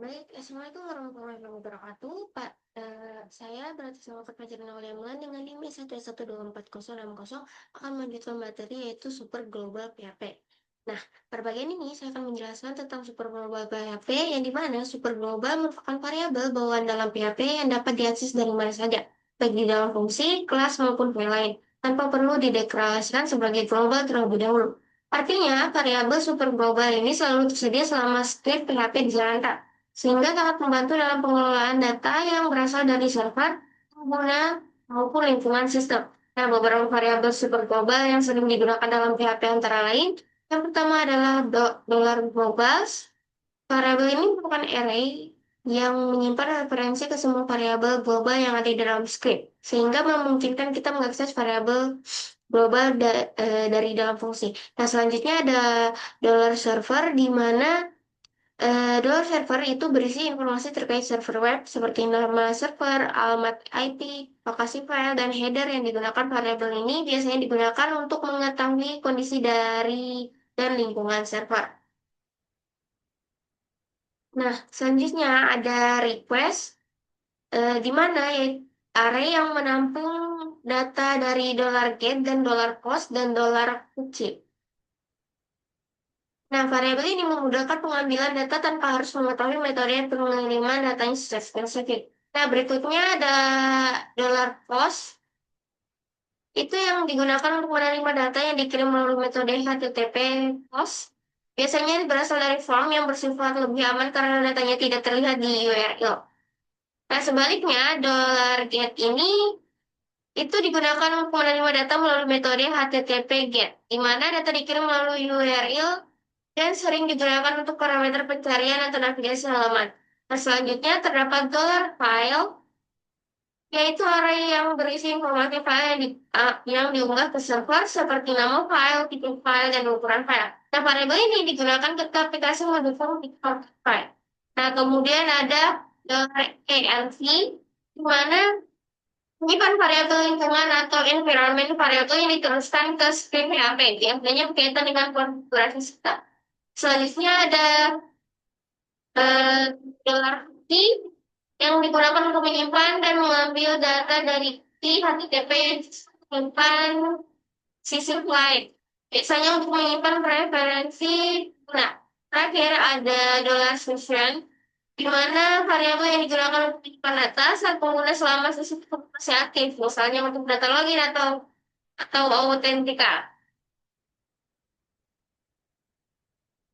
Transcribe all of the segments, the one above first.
Baik, Assalamualaikum warahmatullahi wabarakatuh. Pak, saya beratas nama Fajar Nauliamulan dengan NIM 1124060 akan melanjutkan materi yaitu Super Global PHP. Nah, pada bagian ini saya akan menjelaskan tentang Super Global PHP yang dimana Super Global merupakan variabel bawaan dalam PHP yang dapat diakses dari mana saja, baik di dalam fungsi, kelas maupun file lain, tanpa perlu dideklarasikan sebagai global terlebih dahulu. Artinya, variabel super global ini selalu tersedia selama script PHP dijalankan sehingga sangat membantu dalam pengelolaan data yang berasal dari server, pengguna, maupun lingkungan sistem. Nah, beberapa variabel super global yang sering digunakan dalam PHP antara lain, yang pertama adalah dollar globals. Variabel ini merupakan array yang menyimpan referensi ke semua variabel global yang ada di dalam script, sehingga memungkinkan kita mengakses variabel global dari dalam fungsi. Nah, selanjutnya ada dollar server, di mana dollar server itu berisi informasi terkait server web seperti nama server, alamat IP, lokasi file, dan header yang digunakan. Variabel ini biasanya digunakan untuk mengetahui kondisi dari dan lingkungan server. Nah, selanjutnya ada request, di mana ya array yang menampung data dari dollar $get dan dollar $post dan dollar $kueue. Nah, variabel ini memudahkan pengambilan data tanpa harus mengetahui metode pengiriman datanya secara spesifik. Nah, berikutnya ada dollar $post. Itu yang digunakan untuk menerima data yang dikirim melalui metode HTTP POST. Biasanya ini berasal dari form yang bersifat lebih aman karena datanya tidak terlihat di URL. Nah, sebaliknya, dollar $get ini itu digunakan untuk menerima data melalui metode HTTP GET, di mana data dikirim melalui URL dan sering digunakan untuk parameter pencarian atau navigasi halaman. Nah, selanjutnya terdapat dollar file, yaitu array yang berisi informasi file yang diunggah ke server seperti nama file, tipe file, dan ukuran file. Nah, variabel ini digunakan ketika aplikasi mendukung tipe file. Nah, kemudian ada $env, di mana menyimpan variabel lingkungan atau environment variabel yang diteruskan ke script PHP. Biasanya berkaitan dengan konfigurasi sistem. Selanjutnya ada eh, dollar key yang digunakan untuk menyimpan dan mengambil data dari key HTTP yang disimpan sisi lain. Biasanya untuk menyimpan preferensi. Nah, terakhir ada dollar session, di mana variabel yang digunakan untuk menyimpan data saat pengguna selama sesi masih aktif, misalnya untuk data login atau autentika.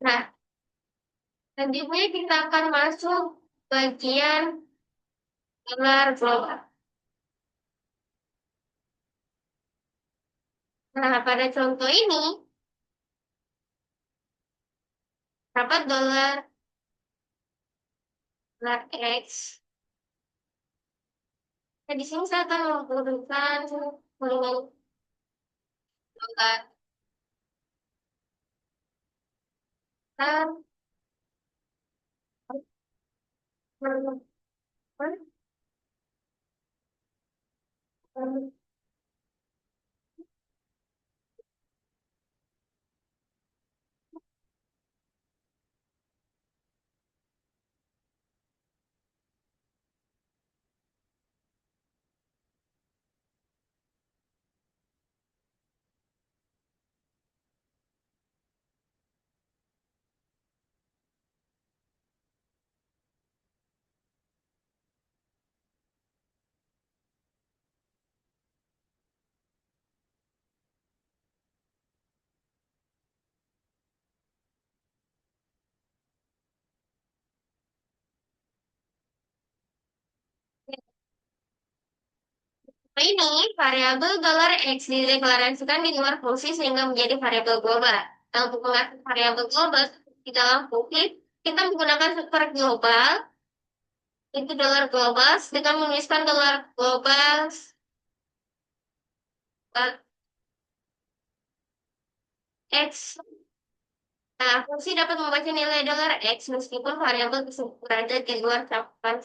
Nah, selanjutnya kita akan masuk bagian dollar global. Nah, pada contoh ini, dapat dollar X. Nah, di sini saya akan menggunakan dollar ini variabel dollar $X dideklarasikan di luar fungsi sehingga menjadi variabel global. Nah, untuk mengakses variabel global di dalam fungsi, kita menggunakan super global, itu dollar global, dengan menuliskan dollar global X. Nah, fungsi dapat membaca nilai dollar $X meskipun variabel tersebut berada di luar cakupan.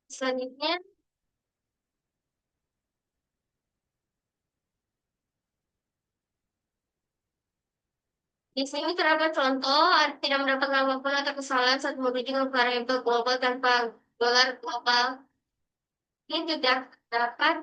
Selanjutnya, di sini terdapat contoh tidak mendapat apapun atau kesalahan saat merujuk ke variabel global tanpa gelar global. Ini tidak dapat.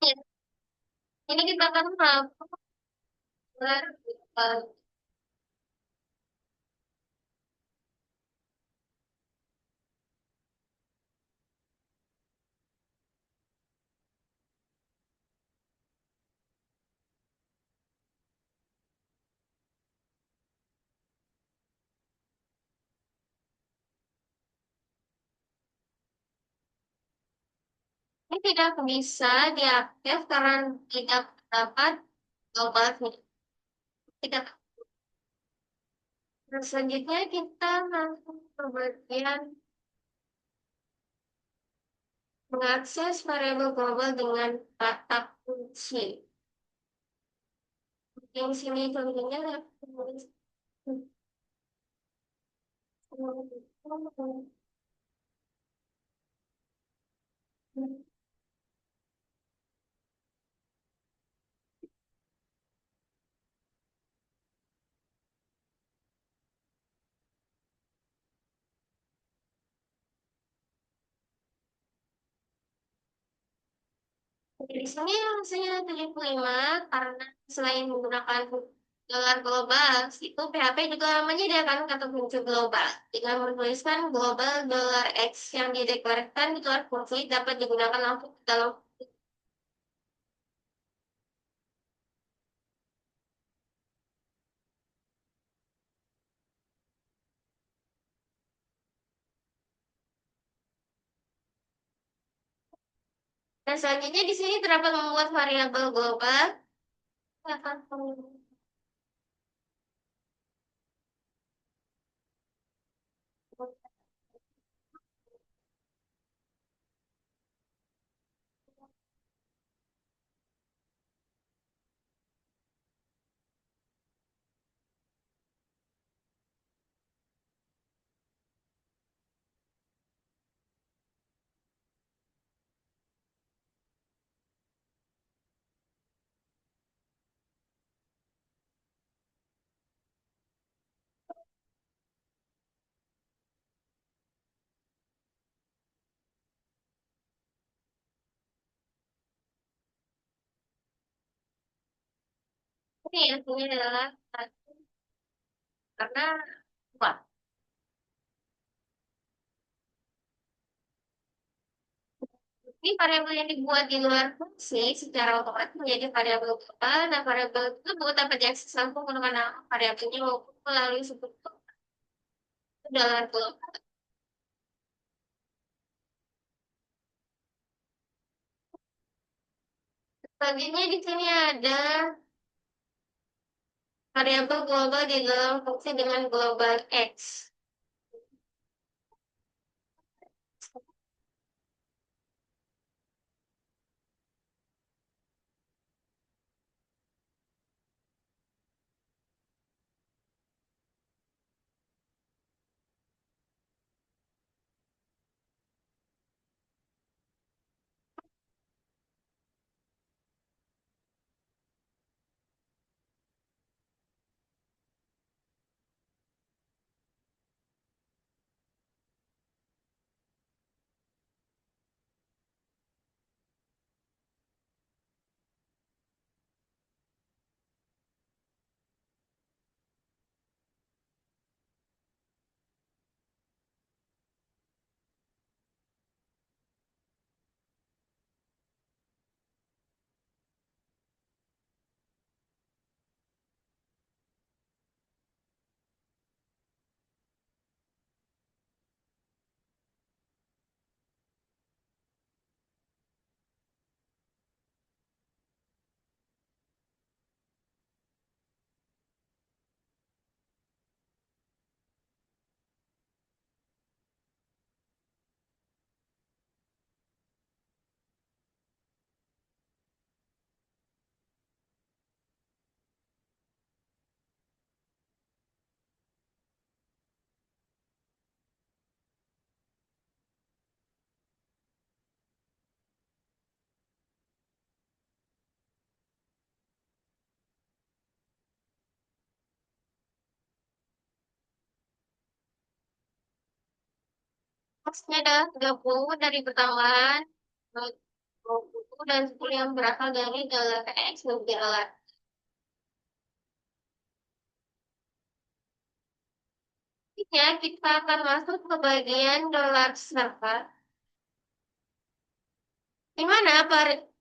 Ya, ini kita akan melakukan gelar global. Ini tidak bisa diaktif karena tidak dapat global. Tidak. Nah, selanjutnya kita langsung ke bagian mengakses variabel global dengan kata kunci. Yang sini contohnya di sini hasilnya 75 karena selain menggunakan gelar global, itu PHP juga menyediakan kata kunci global. Jika menuliskan global dolar X yang dideklarasikan di luar fungsi dapat digunakan langsung dalam. Dan selanjutnya di sini terdapat membuat variabel global. Akan ini artinya adalah satu karena dua. Ini variabel yang dibuat di luar fungsi secara otomatis menjadi variabel global dan variabel tersebut dapat diakses langsung menggunakan variabelnya maupun melalui struktur dalam global. Selanjutnya di sini ada variabel global di dalam fungsi dengan global X. Hostnya adalah 30 dari pertambahan 20 dan 10 yang berasal dari dolar X lebih dolar. Selanjutnya kita akan masuk ke bagian dolar server, di mana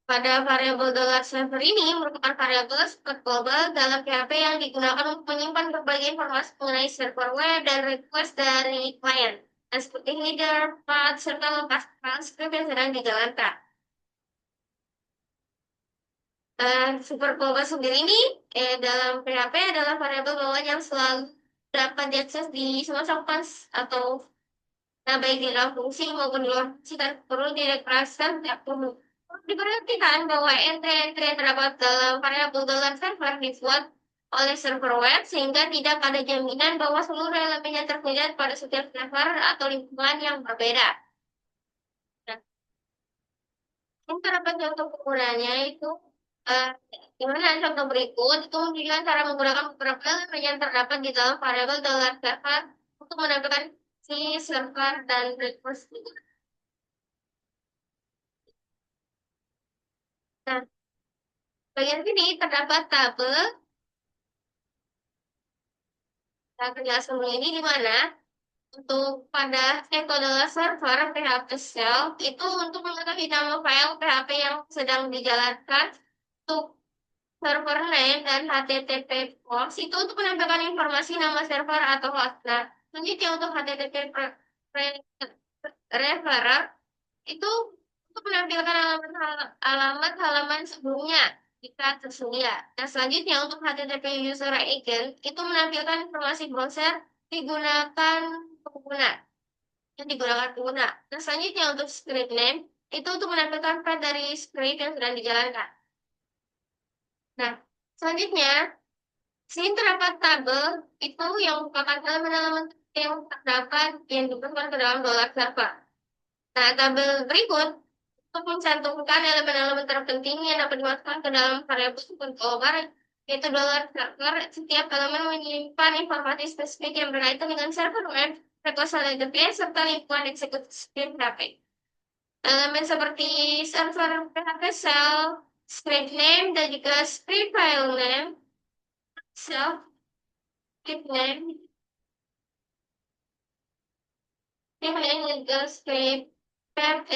pada variabel dolar server ini merupakan variabel sifat global dalam PHP yang digunakan untuk menyimpan berbagai informasi mengenai server web dan request dari klien, dan seperti header, path, serta lokasi file script yang sedang dijalankan. Super global sendiri ini dalam PHP adalah variabel bawaan yang selalu dapat diakses di semua cakupan atau baik di dalam fungsi maupun di luar fungsi dan perlu dideklarasikan setiap perlu. Diperhatikan bahwa entry-entry yang terdapat dalam variabel dalam server dibuat oleh server web sehingga tidak ada jaminan bahwa seluruh elemennya tersedia pada setiap server atau lingkungan yang berbeda. Nah, yang terdapat contoh penggunanya itu eh, gimana contoh berikut itu menunjukkan cara menggunakan beberapa elemen yang terdapat di dalam variabel dalam server untuk menampilkan si server dan request. Nah, bagian sini terdapat tabel dan penjelasan ini di mana untuk pada metode server PHP shell itu untuk mengetahui nama file PHP yang sedang dijalankan untuk server name dan HTTP post itu untuk menampilkan informasi nama server atau host. Nah, selanjutnya untuk HTTP referrer itu untuk menampilkan alamat halaman sebelumnya jika tersedia. Dan selanjutnya untuk HTTP user agent itu menampilkan informasi browser digunakan pengguna pengguna. Dan selanjutnya untuk script name itu untuk menampilkan path dari script yang sedang dijalankan. Nah, selanjutnya sini terdapat tabel itu yang merupakan elemen-elemen yang terdapat yang dimasukkan ke dalam dolar server. Nah, tabel berikut untuk mencantumkan elemen-elemen terpenting yang dapat dimasukkan ke dalam variabel super global, yaitu dolar server. Setiap elemen menyimpan informasi spesifik yang berkaitan dengan server web, request HTTP, serta lingkungan eksekusi script PHP. Elemen seperti server PHP shell, script name, dan juga script file name, self script name, juga script path,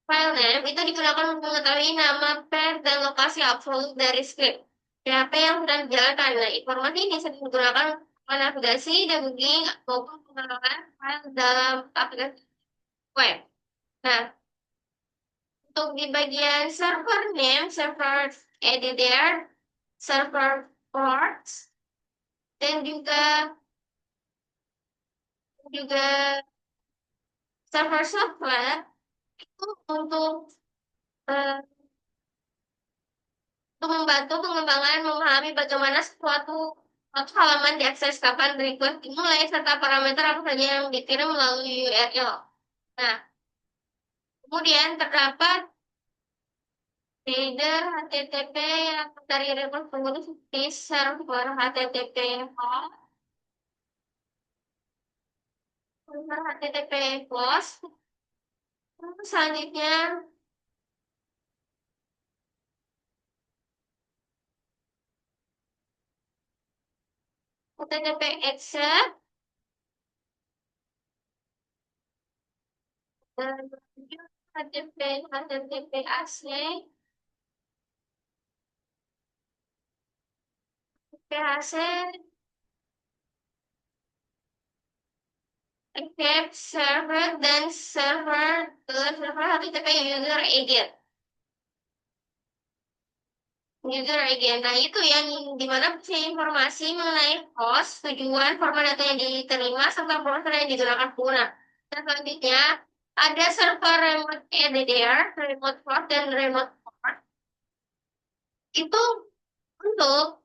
file name itu digunakan untuk mengetahui nama path dan lokasi absolut dari script PHP yang sedang dijalankan. Nah, informasi ini sering digunakan untuk navigasi, debugging, maupun pengenalan file dalam aplikasi web. Nah, untuk di bagian server name, server editor, server ports, dan juga server software itu eh, untuk membantu pengembangan memahami bagaimana suatu halaman diakses kapan request dimulai serta parameter apa saja yang dikirim melalui URL. Nah, kemudian terdapat header HTTP yang dari request pengguna seperti server HTTP home, server HTTP post, selanjutnya HTTP accept, dan HTTP AC, PHC, accept server, dan server HTTP user agent. User agent. Nah, itu yang dimana informasi mengenai host, tujuan, format data yang diterima, serta browser yang digunakan pengguna. Dan selanjutnya, ada server remote EDDR, remote port, dan remote port. Itu untuk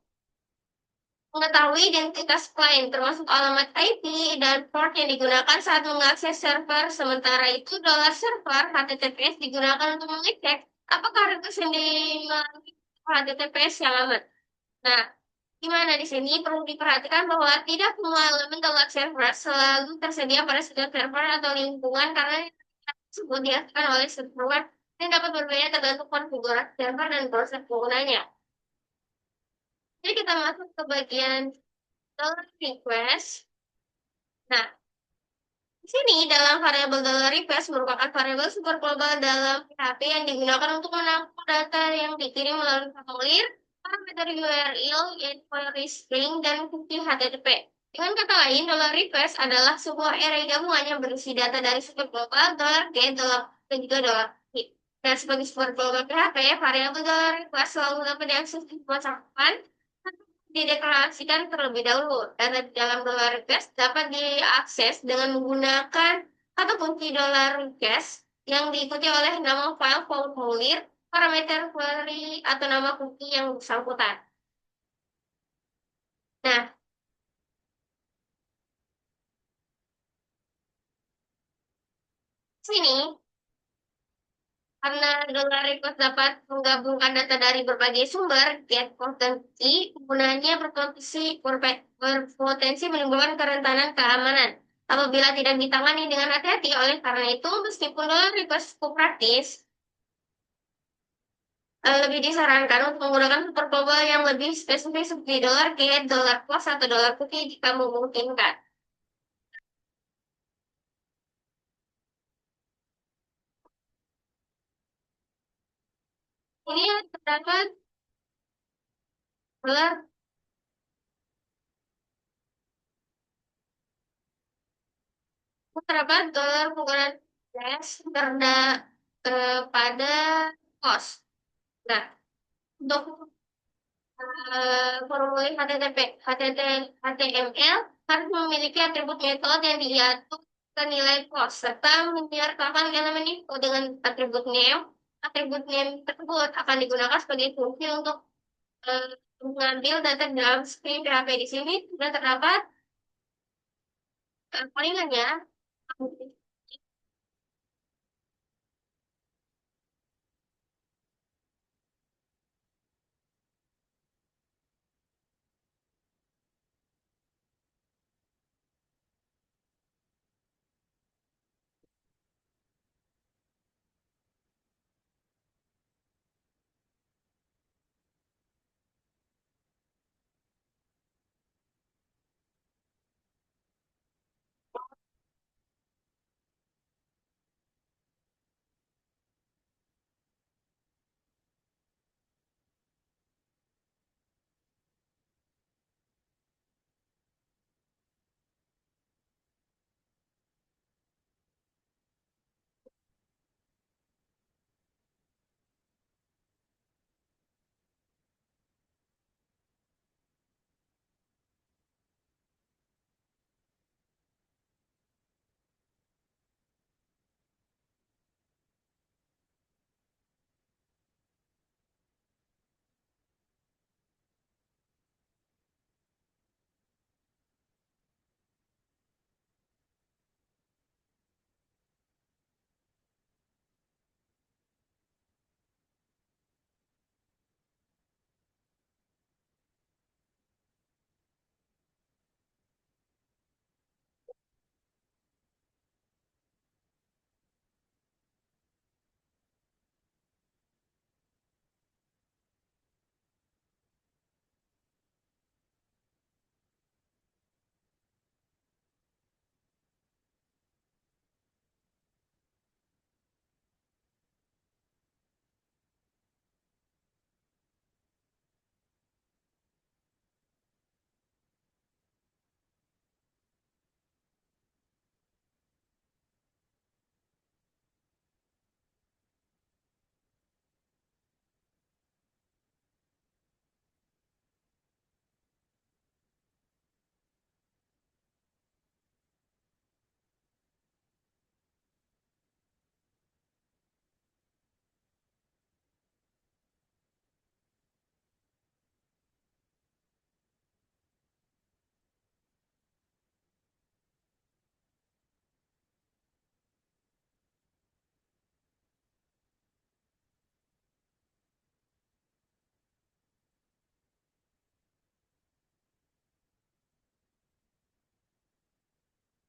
mengetahui identitas klien, termasuk alamat IP dan port yang digunakan saat mengakses server. Sementara itu, dollar server HTTPS digunakan untuk mengecek apakah request yang melalui HTTPS yang aman. Nah, Gimana di sini perlu diperhatikan bahwa tidak semua elemen dalam server selalu tersedia pada setiap server atau lingkungan karena tersebut dihasilkan oleh server yang dapat berbeda tergantung konfigurasi server dan proses penggunanya. Jadi kita masuk ke bagian dollar request. Nah, di sini dalam variabel dollar request merupakan variabel super global dalam PHP yang digunakan untuk menampung data yang dikirim melalui formulir, parameter URL, yaitu query string, dan cookie HTTP. Dengan kata lain, dollar request adalah sebuah array gabungan yang berisi data dari super global, dollar $get, dollar, dan juga dollar $hit. Dan sebagai super global PHP, variabel dollar request selalu dapat diakses di semua cakupan dideklarasikan terlebih dahulu. Data di dalam dollar request dapat diakses dengan menggunakan kata kunci dollar request yang diikuti oleh nama file formulir, parameter query, atau nama cookie yang bersangkutan. Nah, sini karena dollar request dapat menggabungkan data dari berbagai sumber, get potensi penggunanya berpotensi menimbulkan kerentanan keamanan apabila tidak ditangani dengan hati-hati. Oleh karena itu, meskipun dollar request cukup praktis, lebih disarankan untuk menggunakan super global yang lebih spesifik seperti dollar get, dollar plus, atau dollar cookie jika memungkinkan. Ini yang terdapat dollar terdapat dollar penggunaan cash pada cost. Nah, untuk formulir HTML harus memiliki atribut metode yang diatur ke nilai cost serta menyertakan elemen info dengan atribut name. Atribut name tersebut akan digunakan sebagai fungsi untuk eh, mengambil data dalam screen PHP. Di sini sudah terdapat polingannya.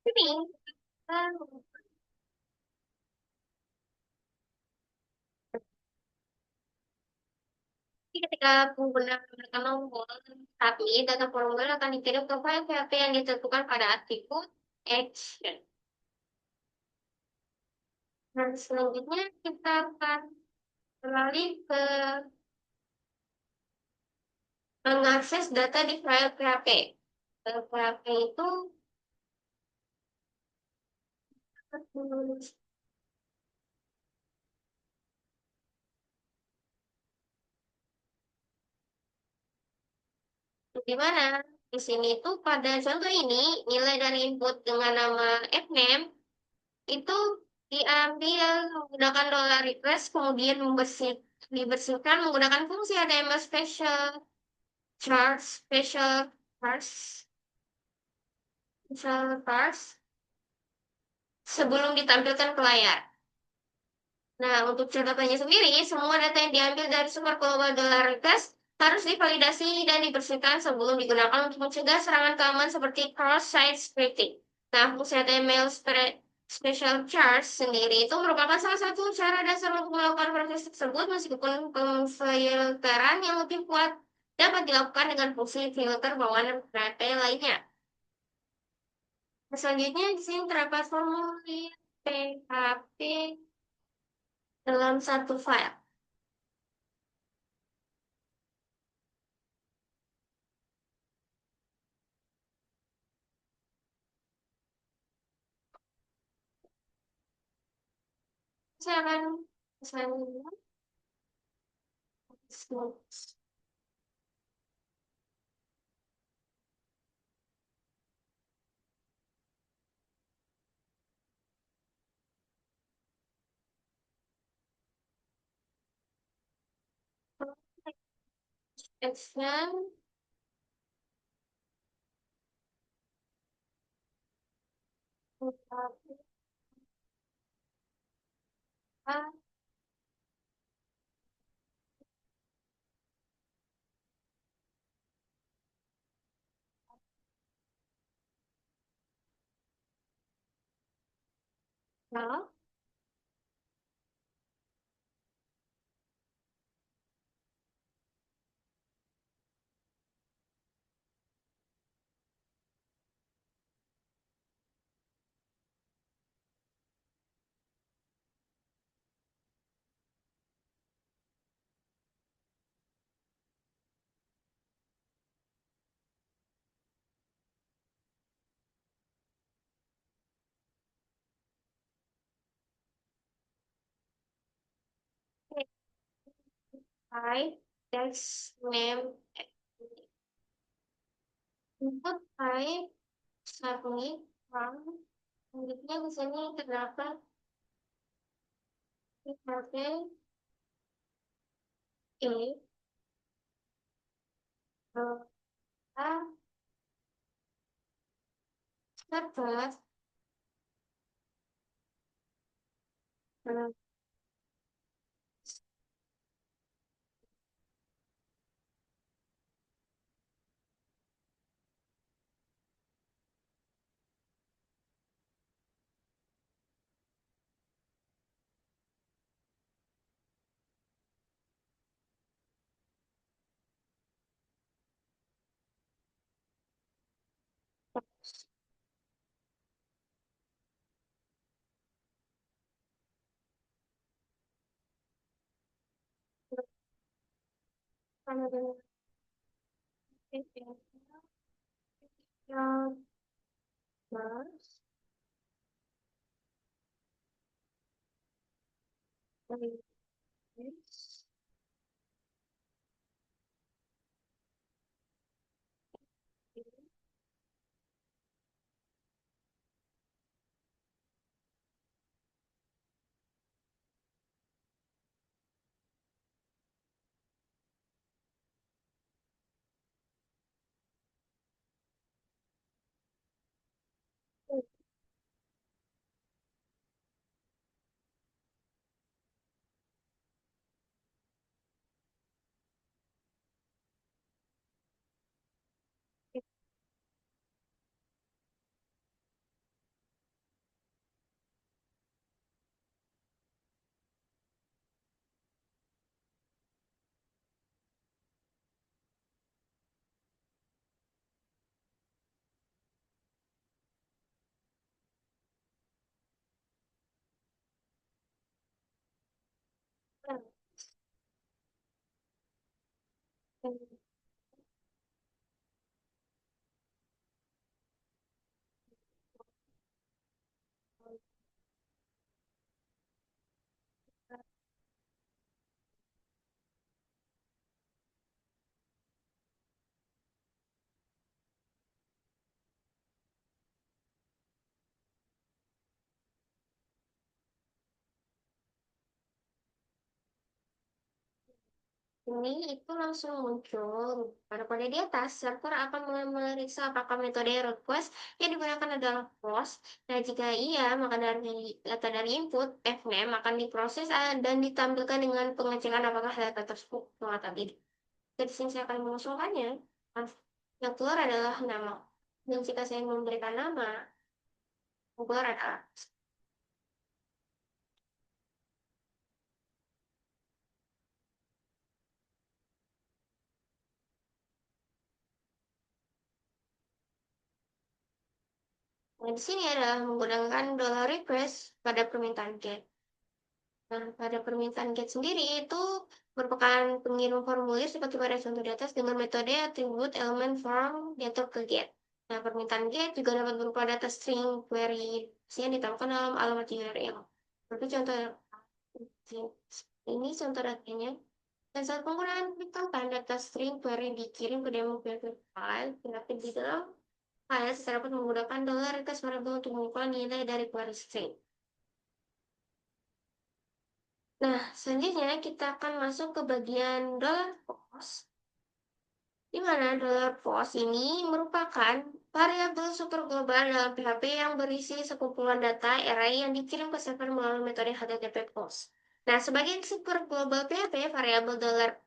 Ini ketika pengguna mereka nombor, tapi data formulir akan dikirim ke file PHP yang ditentukan pada atribut action. Dan selanjutnya kita akan beralih ke mengakses data di file PHP. File PHP itu di mana? Di sini tuh pada contoh ini nilai dari input dengan nama fname itu diambil menggunakan dollar request kemudian dibersihkan menggunakan fungsi HTML special charge special parse sebelum ditampilkan ke layar. Nah, untuk catatannya sendiri, semua data yang diambil dari sumber global dollar request harus divalidasi dan dibersihkan sebelum digunakan untuk mencegah serangan keamanan seperti cross-site scripting. Nah, fungsi HTML special charge sendiri itu merupakan salah satu cara dasar untuk melakukan proses tersebut meskipun pemfilteran yang lebih kuat dapat dilakukan dengan fungsi filter bawaan PHP lainnya. Selanjutnya di sini terdapat formulir PHP dalam satu file. Saya akan selanjutnya action PHP file. Type text name input type submit from selanjutnya di sini terdapat PHP E A server Ini itu langsung muncul pada di atas. Server akan mulai memeriksa apakah metode request yang digunakan adalah POST. Nah, jika iya, maka dari data dari input, fname akan diproses dan ditampilkan dengan pengecekan apakah data tersebut compatible. Jadi sini saya akan mengusulkannya. Yang keluar adalah nama. Dan jika saya memberikan nama, yang keluar adalah. Nah, di sini adalah menggunakan dollar $request pada permintaan GET. Nah, pada permintaan GET sendiri itu merupakan pengirim formulir seperti pada contoh di atas dengan metode attribute element form diatur ke GET. Nah, permintaan GET juga dapat berupa data string query yang ditambahkan dalam alamat URL. Seperti contoh ini contoh datanya. Dan saat penggunaan permintaan data string query dikirim ke demo file, tetapi di dalam file secara dapat menggunakan dollar request variable untuk mengubah nilai dari query string. Nah, selanjutnya kita akan masuk ke bagian dollar post, di mana dollar post ini merupakan variabel super global dalam PHP yang berisi sekumpulan data array yang dikirim ke server melalui metode HTTP post. Nah, sebagai super global PHP, variabel dollar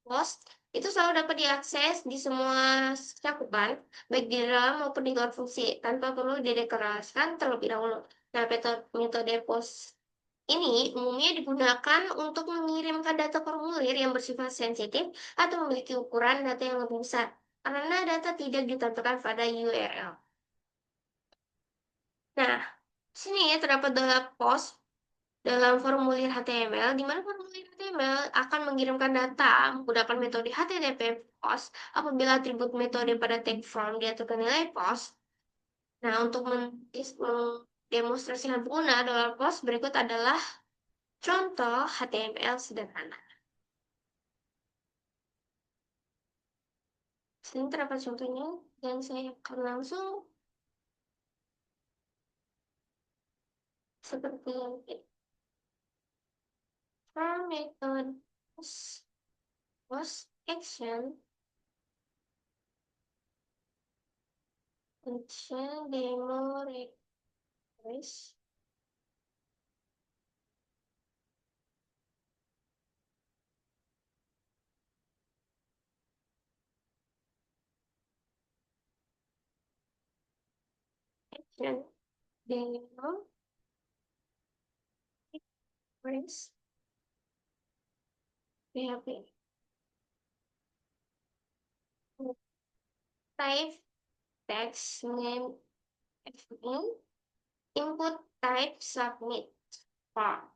post itu selalu dapat diakses di semua cakupan, baik di dalam maupun di luar fungsi, tanpa perlu dideklarasikan terlebih dahulu. Nah, metode post ini umumnya digunakan untuk mengirimkan data formulir yang bersifat sensitif atau memiliki ukuran data yang lebih besar, karena data tidak ditampilkan pada URL. Nah, sini ya terdapat data post dalam formulir HTML, di mana formulir HTML akan mengirimkan data menggunakan metode HTTP post apabila atribut metode pada tag form diatur nilai post. Nah, untuk mendemonstrasikan pengguna dollar post berikut adalah contoh HTML sederhana. Sini terdapat contohnya dan saya akan langsung seperti yang ini. From method post action demo request action demo request PHP type text name fn input type submit form.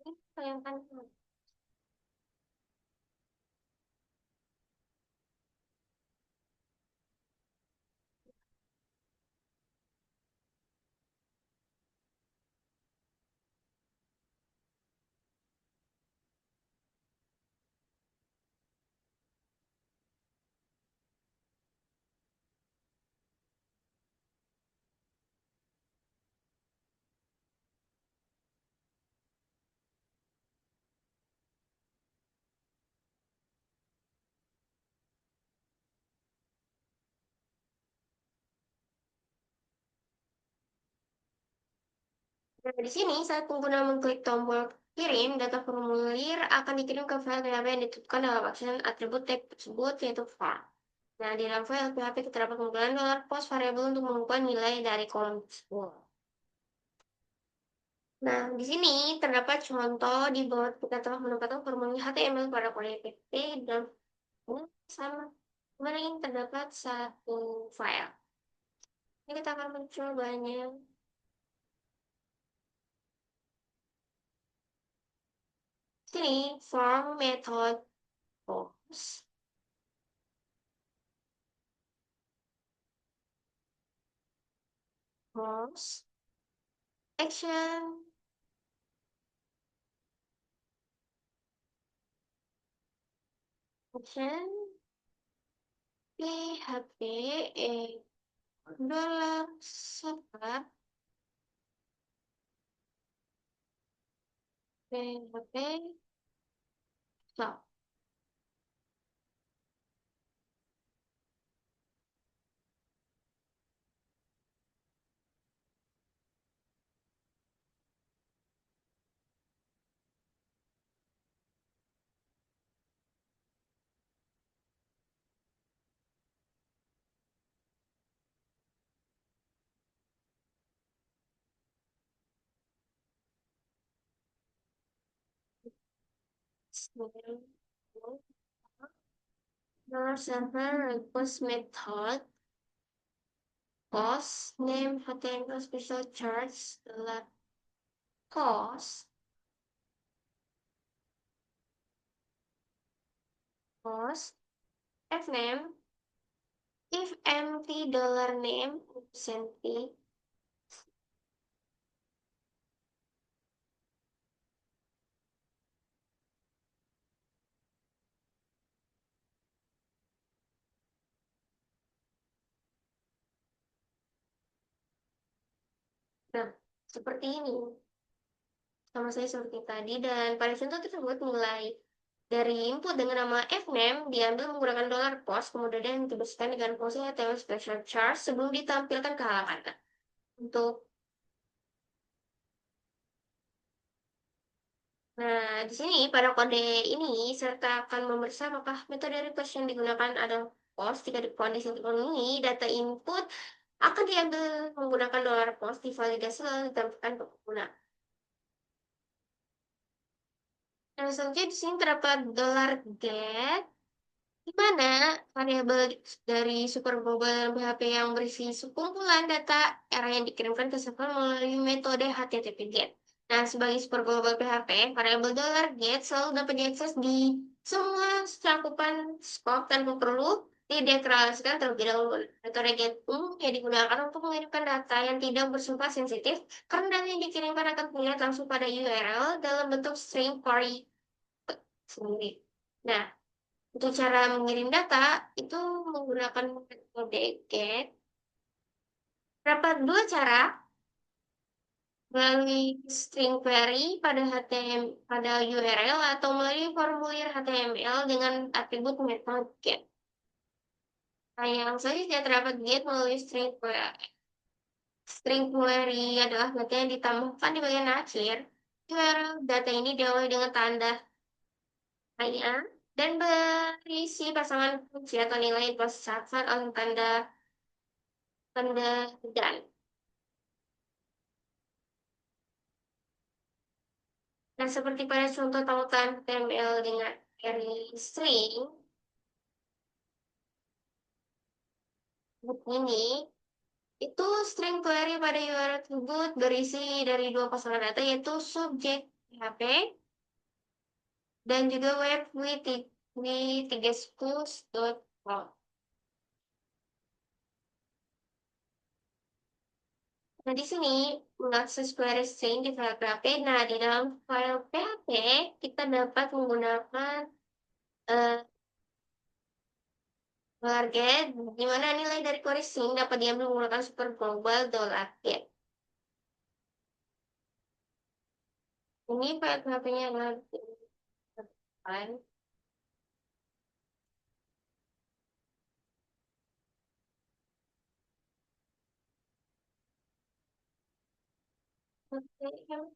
Ini sayangkan Nah, di sini saat pengguna mengklik tombol kirim, data formulir akan dikirim ke file PHP yang ditutupkan dalam aksen atribut tag tersebut, yaitu var. Nah, di dalam file PHP terdapat penggunaan $post variabel untuk mengubah nilai dari kolom tersebut. Nah, di sini terdapat contoh di bawah kita telah menempatkan formulir HTML pada kode PHP dan sama. Kemarin ini terdapat satu file. Ini kita akan mencobanya. Sini form method post post action action PHP dollar setup PHP stop. Dollar server request method post name HTML special charge dollar cost post fname if empty dollar name empty. Nah, seperti ini. Sama saya seperti tadi, dan pada contoh tersebut mulai dari input dengan nama fname diambil menggunakan dollar $post, kemudian dituliskan dengan fungsi HTML special charge sebelum ditampilkan ke halaman. Nah, untuk di sini pada kode ini serta akan memeriksa apakah metode request yang digunakan adalah post. Jika di kondisi ini, data input akan diambil menggunakan dollar $post, divalidasi lalu ditampilkan ke pengguna. Nah, selanjutnya di sini terdapat dollar $get, di mana variabel dari super global PHP yang berisi sekumpulan data era yang dikirimkan ke server melalui metode HTTP GET. Nah, sebagai super global PHP, variabel $get selalu dapat diakses di semua cakupan scope tanpa perlu dideklarasikan terlebih dahulu. Metode GET yang digunakan untuk mengirimkan data yang tidak bersifat sensitif karena data yang dikirimkan akan terlihat langsung pada URL dalam bentuk string query sendiri. Nah, untuk cara mengirim data itu menggunakan metode GET. Terdapat dua cara, melalui string query pada pada URL atau melalui formulir HTML dengan atribut method GET. Nah, yang selanjutnya terdapat GET melalui string query. String query adalah data yang ditambahkan di bagian akhir. URL data ini diawali dengan tanda tanya dan berisi pasangan kunci atau nilai plus syarat oleh tanda dan. Nah, seperti pada contoh tautan HTML dengan array string, ini, itu string query pada URL tersebut berisi dari dua pasangan data, yaitu subjek PHP dan juga web w3schools.com. Nah, di sini mengakses query string di file PHP. Nah, di dalam file PHP kita dapat menggunakan uh, target di mana nilai dari query string dapat diambil menggunakan super global $get. Ini file PHP-nya adalah file. Oke, yang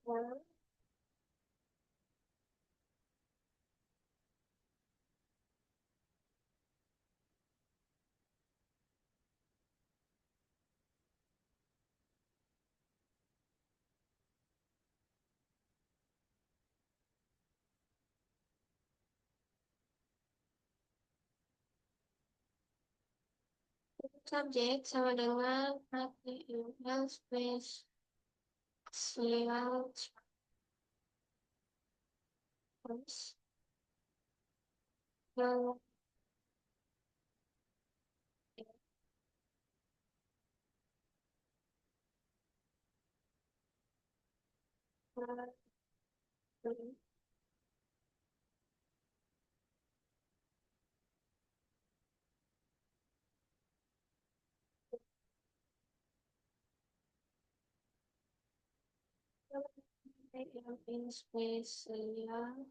subjek sama dengan HTML spesial terus yang HTML spesial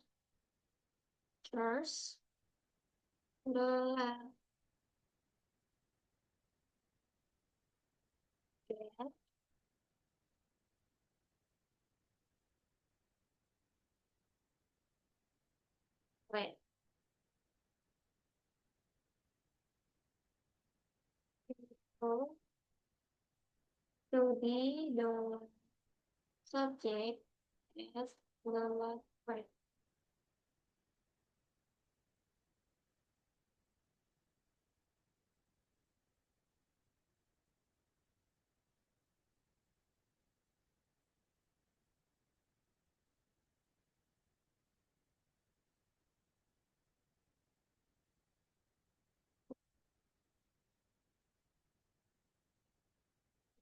terus dolar get wait oh to be the subject as the wait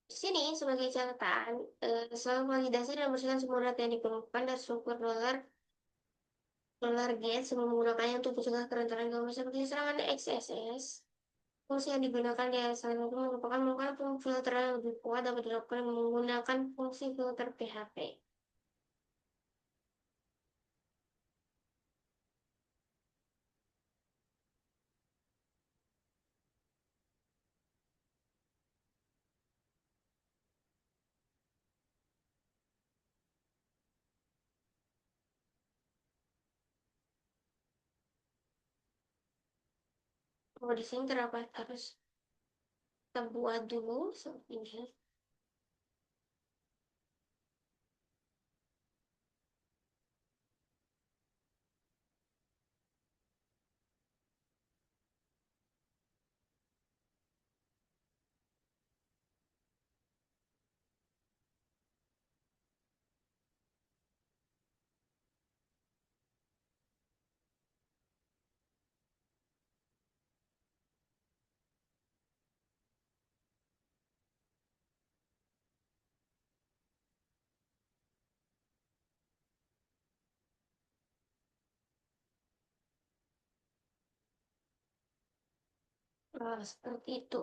di sini sebagai catatan selalu validasi dan bersihkan semua data yang dikeluarkan dari sumber dolar get sebelum menggunakannya untuk mencegah kerentanan gangguan seperti serangan XSS. Fungsi yang digunakan di ASL itu merupakan filter yang lebih kuat dapat dilakukan menggunakan fungsi filter PHP. Kalau di sini terdapat harus kita buat dulu seperti ini. Seperti itu.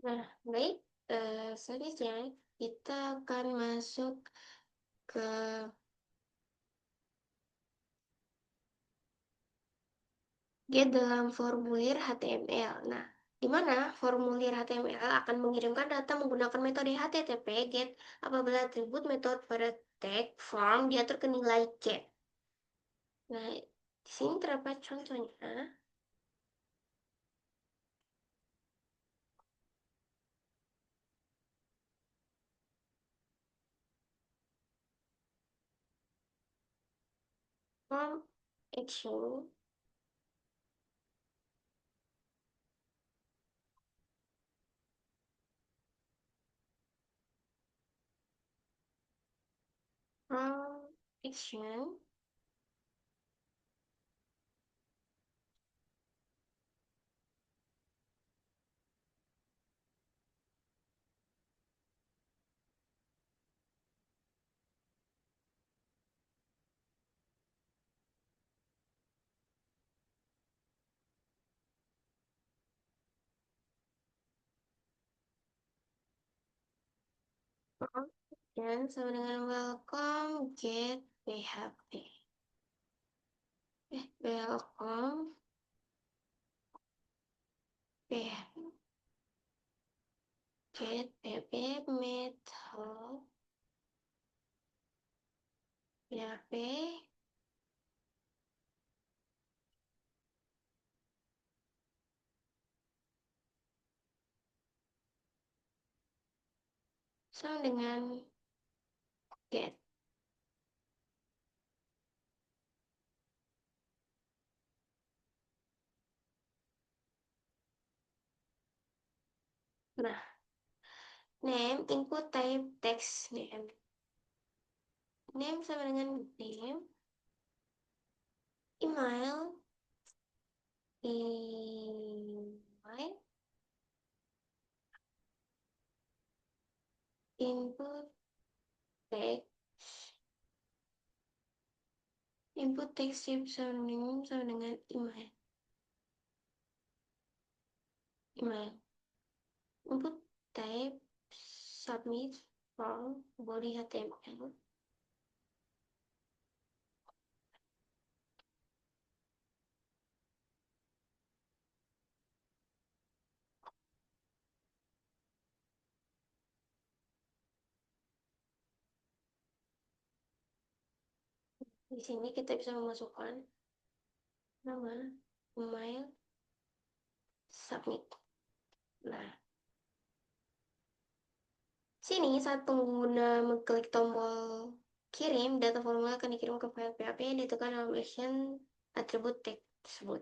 Nah, baik. Selanjutnya kita akan masuk ke get dalam formulir HTML. Nah, di mana formulir HTML akan mengirimkan data menggunakan metode HTTP GET apabila atribut metode pada tag form diatur ke nilai get. Nah, di sini terdapat contohnya. Form action from action Dan sama dengan welcome get PHP. Welcome PHP get PHP method PHP sama dengan get. Nah, name input type text name. Name sama dengan name, email, email, input text, input text sama dengan email, email, input type submit form body HTML. Di sini kita bisa memasukkan nama, email, submit. Nah, sini saat pengguna mengklik tombol kirim, data formulir akan dikirim ke file PHP yang ditekan dalam action atribut teks tersebut.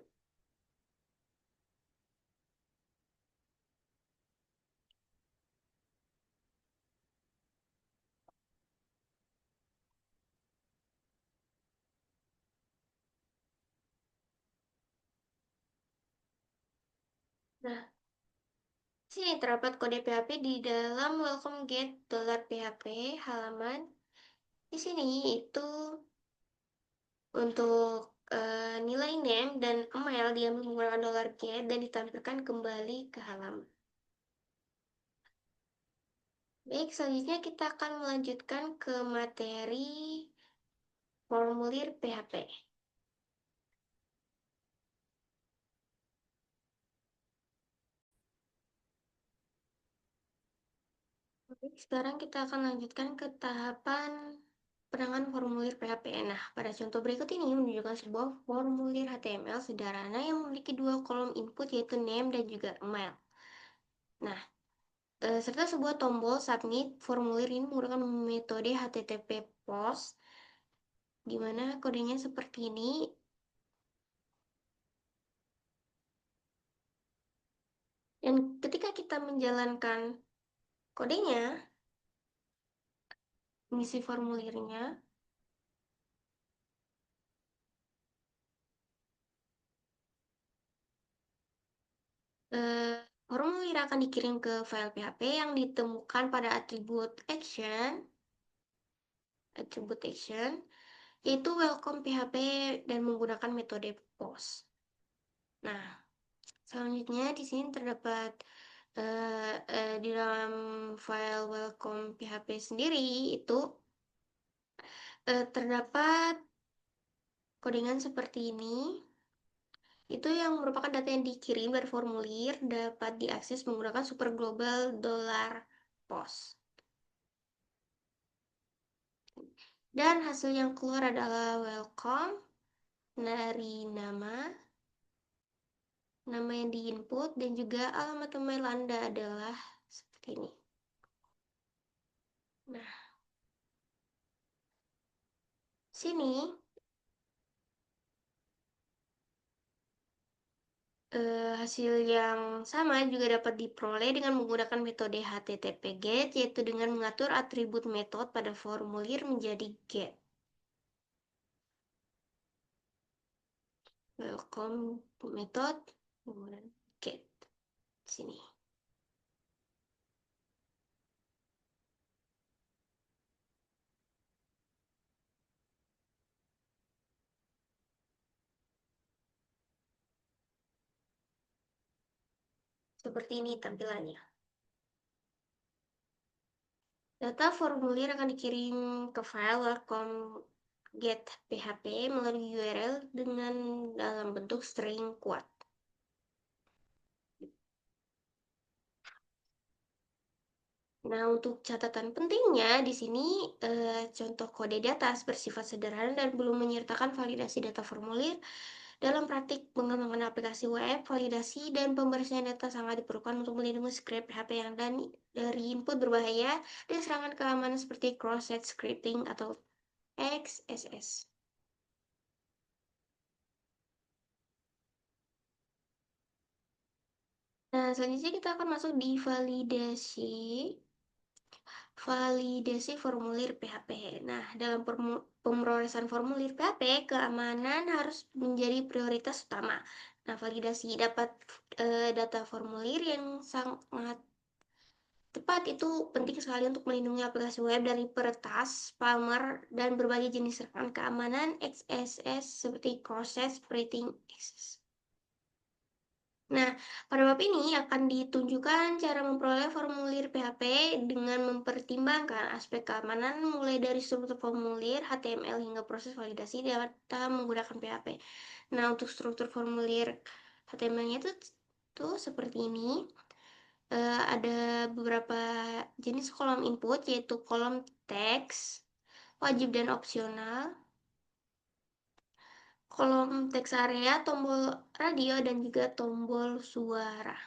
Nah, sini terdapat kode PHP di dalam welcome get $PHP halaman. Di sini itu untuk nilai name dan email dia menggunakan $get dan ditampilkan kembali ke halaman. Baik, selanjutnya kita akan melanjutkan ke materi formulir PHP. Baik, sekarang kita akan lanjutkan ke tahapan penanganan formulir PHP. Nah, pada contoh berikut ini menunjukkan sebuah formulir HTML sederhana yang memiliki dua kolom input yaitu name dan juga email. Nah, serta sebuah tombol submit. Formulir ini menggunakan metode HTTP POST, di mana kodenya seperti ini. Dan ketika kita menjalankan kodenya, mengisi formulirnya, eh, formulir akan dikirim ke file PHP yang ditemukan pada atribut action, yaitu welcome PHP dan menggunakan metode POST. Nah, selanjutnya di sini terdapat di dalam file welcome PHP sendiri itu terdapat codingan seperti ini. Itu yang merupakan data yang dikirim dari formulir dapat diakses menggunakan super global $post. Dan hasil yang keluar adalah welcome dari nama yang diinput dan juga alamat email Anda adalah seperti ini. Nah, sini hasil yang sama juga dapat diperoleh dengan menggunakan metode HTTP GET, yaitu dengan mengatur atribut metode pada formulir menjadi GET. Welcome method, kemudian GET. Sini. Seperti ini tampilannya. Data formulir akan dikirim ke file welcome get PHP melalui URL dengan dalam bentuk string kuat. Nah, untuk catatan pentingnya di sini contoh kode di atas bersifat sederhana dan belum menyertakan validasi data formulir. Dalam praktik pengembangan aplikasi web, validasi dan pembersihan data sangat diperlukan untuk melindungi script PHP yang dari input berbahaya dan serangan keamanan seperti cross-site scripting atau XSS. Nah, selanjutnya kita akan masuk di validasi formulir PHP. Nah, dalam pemrosesan formulir PHP, keamanan harus menjadi prioritas utama. Nah, validasi dapat data formulir yang sangat tepat itu penting sekali untuk melindungi aplikasi web dari peretas, spammer, dan berbagai jenis serangan keamanan XSS seperti cross-site spreading access. Nah, pada bab ini akan ditunjukkan cara memperoleh formulir PHP dengan mempertimbangkan aspek keamanan mulai dari struktur formulir, HTML, hingga proses validasi data menggunakan PHP. Nah, untuk struktur formulir HTML-nya itu tuh seperti ini. Ada beberapa jenis kolom input, yaitu kolom teks, wajib dan opsional, kolom teks area, tombol radio, dan juga tombol suara.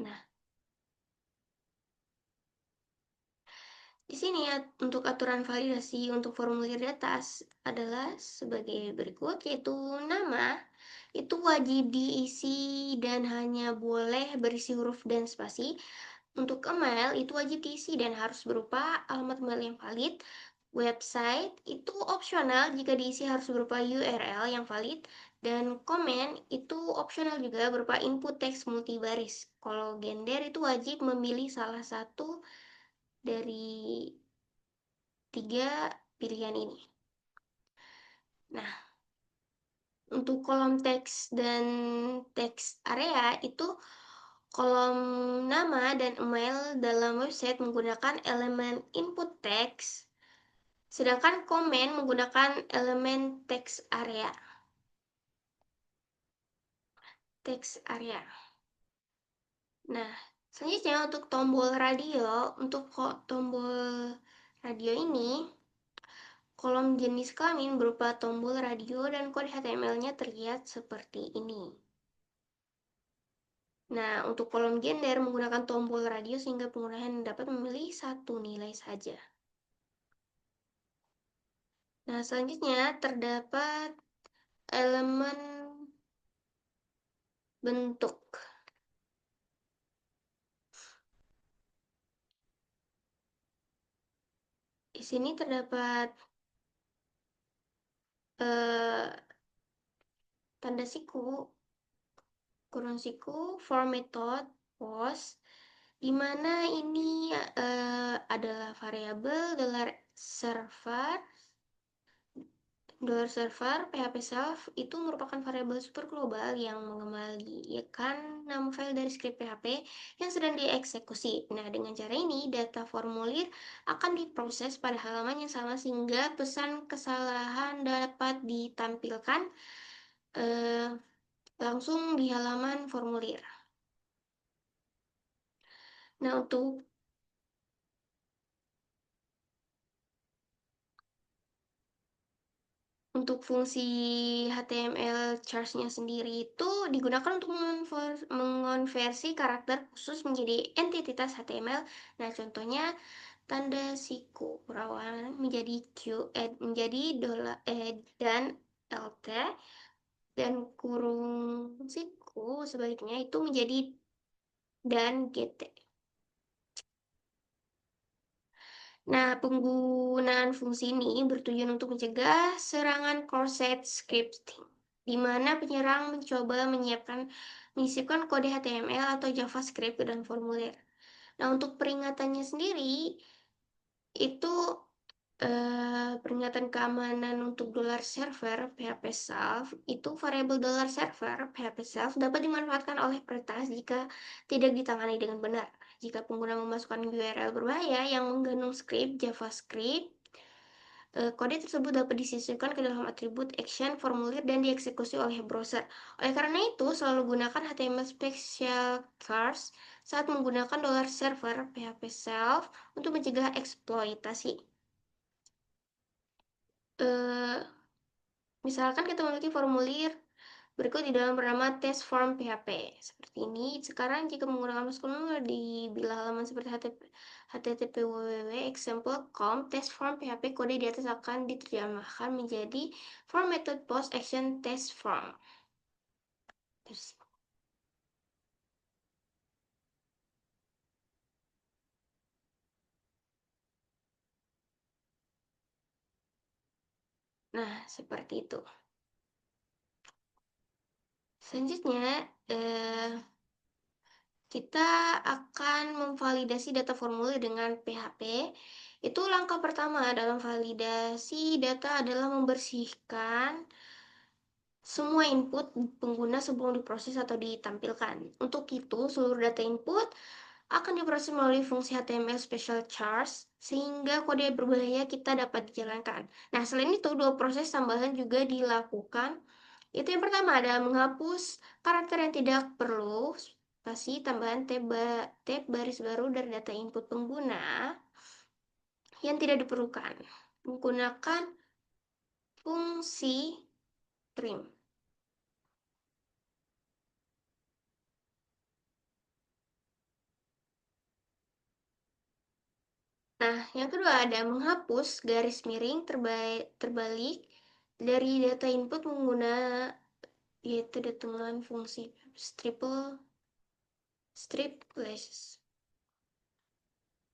Nah, di sini ya, untuk aturan validasi untuk formulir data adalah sebagai berikut, yaitu nama itu wajib diisi dan hanya boleh berisi huruf dan spasi. Untuk email itu wajib diisi dan harus berupa alamat email yang valid. Website itu opsional jika diisi harus berupa URL yang valid. Dan komen itu opsional juga berupa input teks multibaris. Kalau gender itu wajib memilih salah satu dari tiga pilihan ini. Nah, untuk kolom teks dan teks area itu kolom nama dan email dalam website menggunakan elemen input teks, sedangkan komen menggunakan elemen teks area. Teks area. Nah, selanjutnya untuk tombol radio, untuk tombol radio ini, kolom jenis kelamin berupa tombol radio dan kode HTML-nya terlihat seperti ini. Nah, untuk kolom gender menggunakan tombol radio sehingga penggunaan dapat memilih satu nilai saja. Nah, selanjutnya terdapat elemen bentuk. Di sini terdapat eh, tanda siku, kurung siku, for method, post, di mana ini adalah variabel server $server PHP self itu merupakan variabel super global yang mengembalikan nama file dari script PHP yang sedang dieksekusi. Nah, dengan cara ini data formulir akan diproses pada halaman yang sama sehingga pesan kesalahan dapat ditampilkan eh, langsung di halaman formulir. Nah, untuk fungsi HTML charge-nya sendiri itu digunakan untuk mengonversi karakter khusus menjadi entitas HTML. Nah, contohnya tanda siku perawanan menjadi Q, menjadi dan LT, dan kurung siku sebaliknya itu menjadi dan GT. Nah, penggunaan fungsi ini bertujuan untuk mencegah serangan cross-site scripting, di mana penyerang mencoba menyisipkan kode HTML atau JavaScript ke dalam formulir. Nah, untuk peringatannya sendiri, itu peringatan keamanan untuk dolar server PHP self itu variabel dolar server PHP self dapat dimanfaatkan oleh peretas jika tidak ditangani dengan benar. Jika pengguna memasukkan URL berbahaya yang mengandung skrip JavaScript, kode tersebut dapat disisipkan ke dalam atribut action formulir dan dieksekusi oleh browser. Oleh karena itu, selalu gunakan HTML special class saat menggunakan dolar server PHP self untuk mencegah eksploitasi. Eh, Misalkan kita memiliki formulir berikut di dalam bernama test form PHP. Seperti ini. Sekarang jika menggunakan formulir di bilah halaman seperti http www.example.com, test form PHP kode di atas akan diterjemahkan menjadi form method post action test form. Terus, nah, seperti itu. Selanjutnya, kita akan memvalidasi data formulir dengan PHP. Itu langkah pertama dalam validasi data adalah membersihkan semua input pengguna sebelum diproses atau ditampilkan. Untuk itu, seluruh data input akan diproses melalui fungsi HTML special charts sehingga kode berbahaya kita dapat dijalankan. Nah, selain itu, dua proses tambahan juga dilakukan. Itu yang pertama adalah menghapus karakter yang tidak perlu, spasi tambahan tab baris baru dari data input pengguna yang tidak diperlukan menggunakan fungsi trim. Nah, yang kedua ada menghapus garis miring terbalik dari data input pengguna yaitu dengan fungsi strip classes.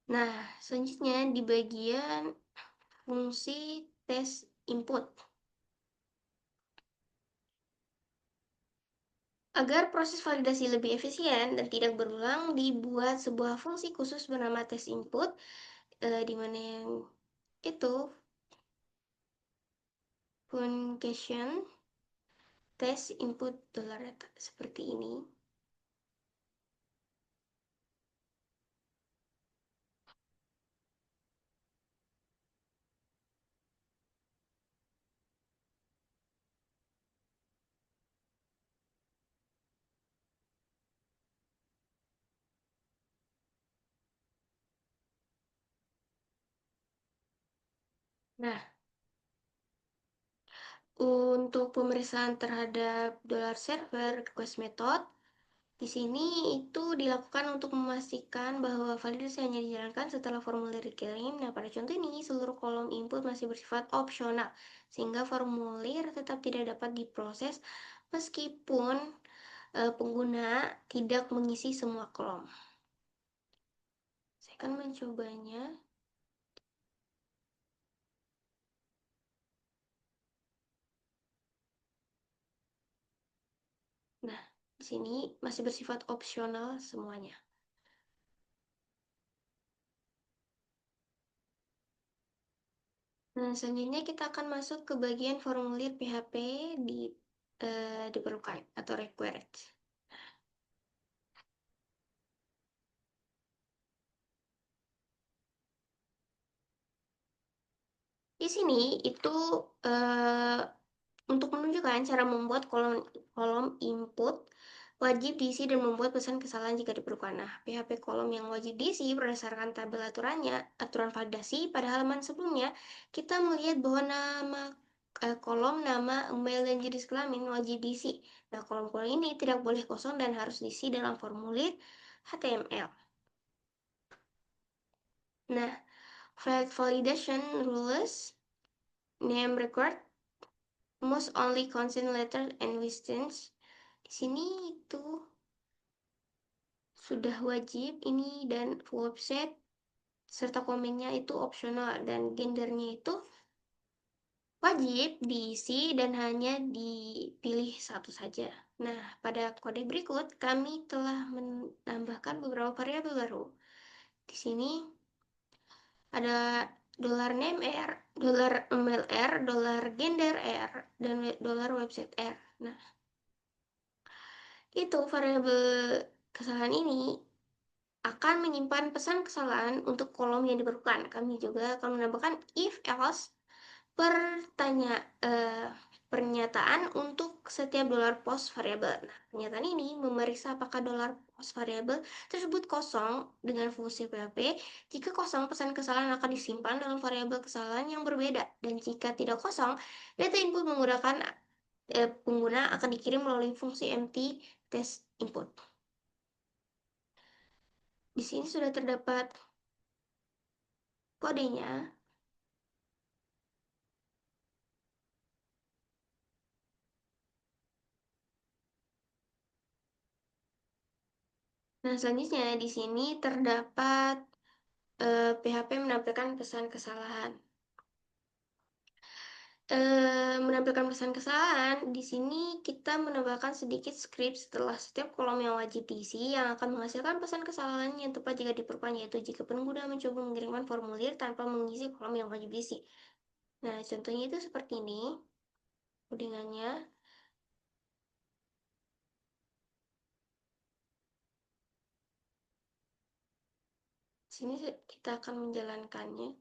Nah, selanjutnya di bagian fungsi test input. Agar proses validasi lebih efisien dan tidak berulang, dibuat sebuah fungsi khusus bernama test input, di mana yang itu function test input dollar data seperti ini. Nah, untuk pemeriksaan terhadap dollar server request method, di sini itu dilakukan untuk memastikan bahwa validasi hanya dijalankan setelah formulir dikirim. Nah, pada contoh ini, seluruh kolom input masih bersifat opsional, sehingga formulir tetap tidak dapat diproses meskipun pengguna tidak mengisi semua kolom. Saya akan mencobanya. Nah, di sini masih bersifat opsional semuanya. Nah, selanjutnya kita akan masuk ke bagian formulir PHP diperlukan atau required. Di sini itu eh, untuk menunjukkan cara membuat kolom kolom input wajib diisi dan membuat pesan kesalahan jika diperlukan. Nah, PHP kolom yang wajib diisi berdasarkan tabel aturan validasi pada halaman sebelumnya, kita melihat bahwa kolom nama, email, dan jenis kelamin wajib diisi. Nah, kolom-kolom ini tidak boleh kosong dan harus diisi dalam formulir HTML. Nah, validation rules, name record, must only contain letter and distance. Di sini itu sudah wajib ini dan website serta komennya itu opsional dan gendernya itu wajib diisi dan hanya dipilih satu saja. Nah, pada kode berikut kami telah menambahkan beberapa variabel baru. Di sini ada dolar name R, dolar email R, dolar gender R, dan dolar website R. Nah, itu variabel kesalahan ini akan menyimpan pesan kesalahan untuk kolom yang diperlukan. Kami juga akan menambahkan if else pertanya eh, pernyataan untuk setiap dolar post variabel. Nah, pernyataan ini memeriksa apakah dolar post variabel tersebut kosong dengan fungsi PHP. Jika kosong, pesan kesalahan akan disimpan dalam variabel kesalahan yang berbeda. Dan jika tidak kosong, data input menggunakan pengguna akan dikirim melalui fungsi empty test input. Di sini sudah terdapat kodenya. Nah, selanjutnya di sini terdapat PHP menampilkan pesan kesalahan. Menampilkan pesan kesalahan, di sini kita menambahkan sedikit script setelah setiap kolom yang wajib diisi yang akan menghasilkan pesan kesalahan yang tepat jika diperlukan, yaitu jika pengguna mencoba mengirimkan formulir tanpa mengisi kolom yang wajib diisi. Nah, contohnya itu seperti ini codingannya. Sini kita akan menjalankannya.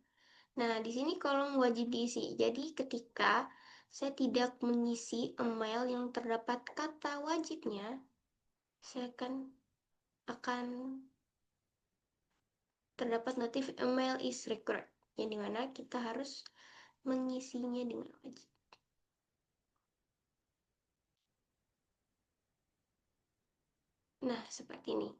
Nah, di sini kolom wajib diisi. Jadi, ketika saya tidak mengisi email yang terdapat kata wajibnya, saya akan terdapat notif email is required, yang dimana kita harus mengisinya dengan wajib. Nah, seperti ini.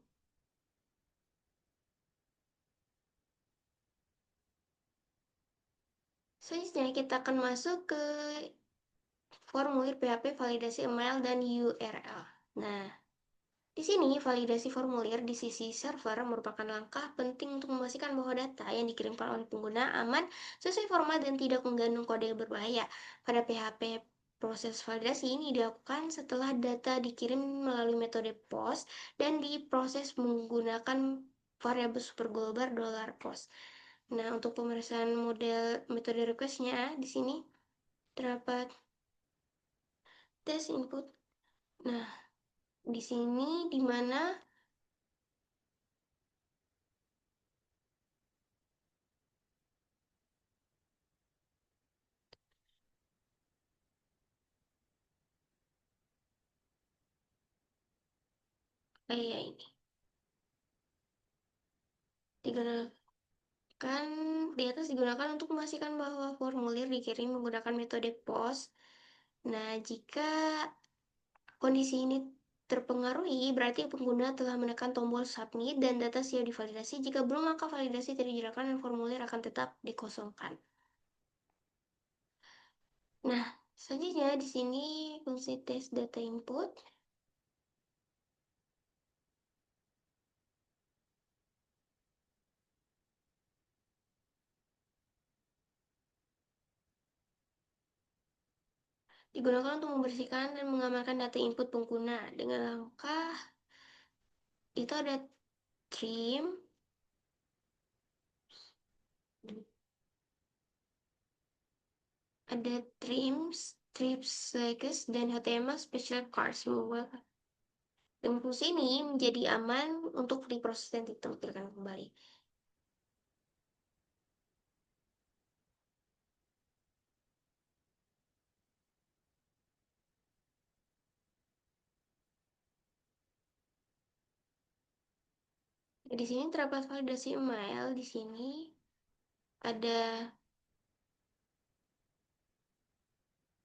Selanjutnya kita akan masuk ke formulir PHP validasi email dan URL. Nah, di sini, validasi formulir di sisi server merupakan langkah penting untuk memastikan bahwa data yang dikirimkan oleh pengguna aman, sesuai format, dan tidak mengandung kode berbahaya. Pada PHP, proses validasi ini dilakukan setelah data dikirim melalui metode POST dan diproses menggunakan variabel superglobal $post. Nah, untuk pemeriksaan model metode request-nya, di sini terdapat tes input. Nah, di sini di mana kayak ini digunakan di atas digunakan untuk memastikan bahwa formulir dikirim menggunakan metode POST. Nah, jika kondisi ini terpengaruhi, berarti pengguna telah menekan tombol submit dan data siap divalidasi. Jika belum, maka validasi tidak dijalankan dan formulir akan tetap dikosongkan. Nah, selanjutnya di sini fungsi tes data input. Digunakan untuk membersihkan dan mengamankan data input pengguna. Dengan langkah itu ada trim, ada trims, strips, slices, dan HTML special cards. Dan fungsi ini menjadi aman untuk diproses dan ditampilkan kembali. Di sini terdapat validasi email. Di sini ada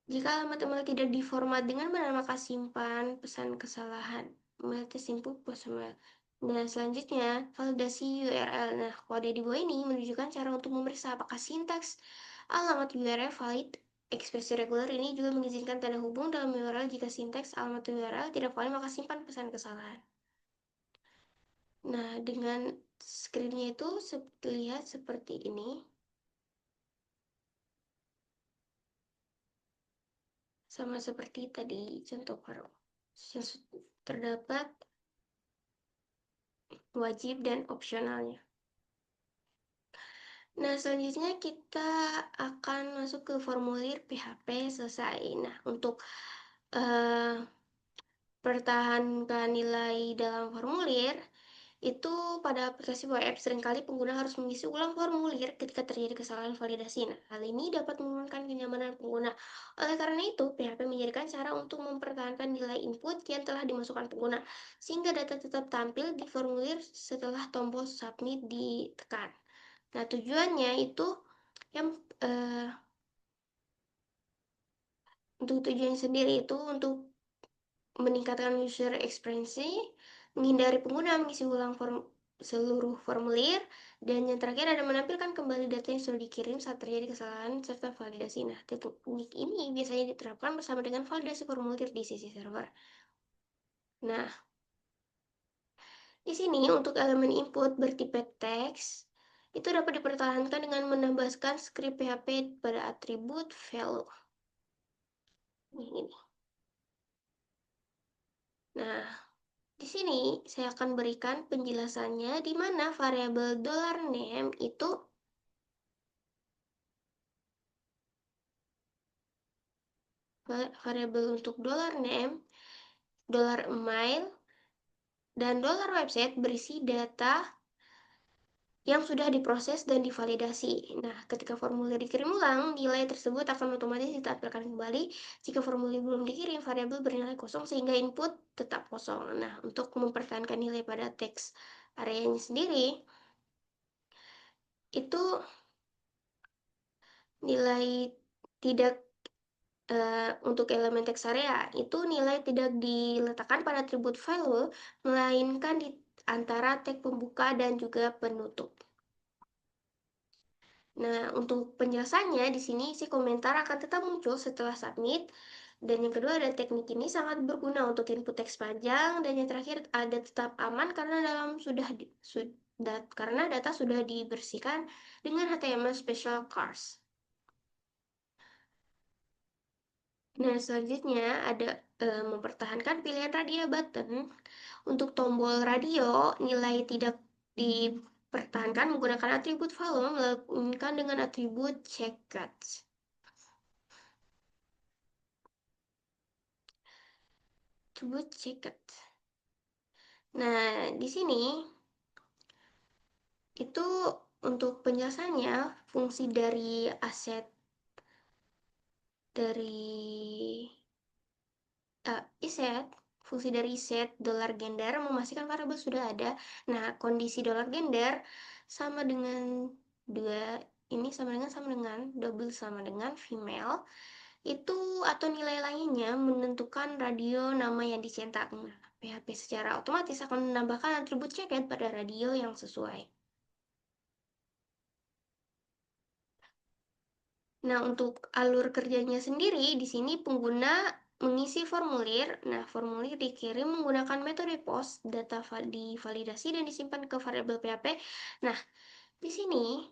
jika alamat email tidak diformat dengan benar, maka simpan pesan kesalahan. Email tersimpan post email. Dan selanjutnya, validasi URL. Nah, kode di bawah ini menunjukkan cara untuk memeriksa apakah sintaks alamat URL valid. Ekspresi reguler ini juga mengizinkan tanda hubung dalam URL. Jika sintaks alamat URL tidak valid, maka simpan pesan kesalahan. Nah, dengan screennya itu terlihat seperti ini. Sama seperti tadi contoh baru. Terdapat wajib dan opsionalnya. Nah, selanjutnya kita akan masuk ke formulir PHP selesai. Nah, untuk eh, pertahankan nilai dalam formulir, itu pada aplikasi web seringkali pengguna harus mengisi ulang formulir ketika terjadi kesalahan validasi. Nah, hal ini dapat menurunkan kenyamanan pengguna. Oleh karena itu, PHP menjadikan cara untuk mempertahankan nilai input yang telah dimasukkan pengguna, sehingga data tetap tampil di formulir setelah tombol submit ditekan. Nah, tujuannya itu yang untuk tujuan sendiri itu untuk meningkatkan user experience, menghindari pengguna mengisi ulang seluruh formulir, dan yang terakhir ada menampilkan kembali data yang sudah dikirim saat terjadi kesalahan serta validasi. Nah, teknik ini biasanya diterapkan bersama dengan validasi formulir di sisi server. Nah, di sini untuk elemen input bertipe teks itu dapat dipertahankan dengan menambahkan script PHP pada atribut value. Ini. Nah, di sini saya akan berikan penjelasannya di mana variabel $name itu variabel untuk $name, $mail, dan $website berisi data yang sudah diproses dan divalidasi. Nah, ketika formulir dikirim ulang, nilai tersebut akan otomatis ditampilkan kembali. Jika formulir belum dikirim, variabel bernilai kosong sehingga input tetap kosong. Nah, untuk mempertahankan nilai pada teks areanya sendiri, itu nilai tidak untuk elemen teks area itu nilai tidak diletakkan pada atribut value, melainkan di antara tag pembuka dan juga penutup. Nah, untuk penjelasannya di sini isi komentar akan tetap muncul setelah submit. Dan yang kedua ada teknik ini sangat berguna untuk input teks panjang, dan yang terakhir ada tetap aman karena karena data sudah dibersihkan dengan HTML special cars. Nah, selanjutnya ada mempertahankan pilihan radio button. Untuk tombol radio, nilai tidak dipertahankan menggunakan atribut volume, melainkan dengan atribut checkout. Atribut checkout. Nah, di sini itu untuk penjelasannya fungsi dari aset dari iset fungsi dari set $gender memastikan variabel sudah ada. Nah, kondisi $gender sama dengan dua ini sama dengan double sama dengan female itu atau nilai lainnya menentukan radio nama yang dicetak. Nah, PHP secara otomatis akan menambahkan atribut ceket pada radio yang sesuai. Nah, untuk alur kerjanya sendiri, di sini pengguna mengisi formulir. Nah, formulir dikirim menggunakan metode post, data divalidasi dan disimpan ke variabel PHP. Nah, di sini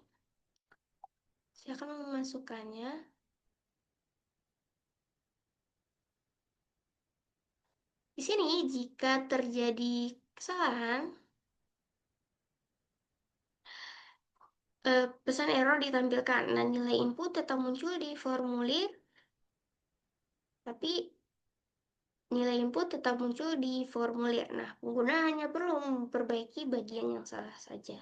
saya akan memasukkannya. Di sini, jika terjadi kesalahan, pesan error ditampilkan. Nah, nilai input tetap muncul di formulir, tapi nilai input tetap muncul di formulir. Nah, pengguna hanya perlu memperbaiki bagian yang salah saja.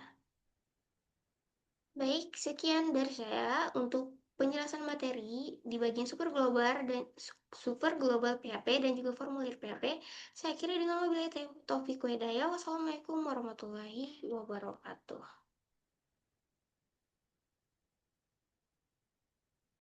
Baik, sekian dari saya untuk penjelasan materi di bagian super global PHP dan juga formulir PHP. Saya kira dengan wabillahi taufiq wa hidayah. Wassalamualaikum warahmatullahi wabarakatuh.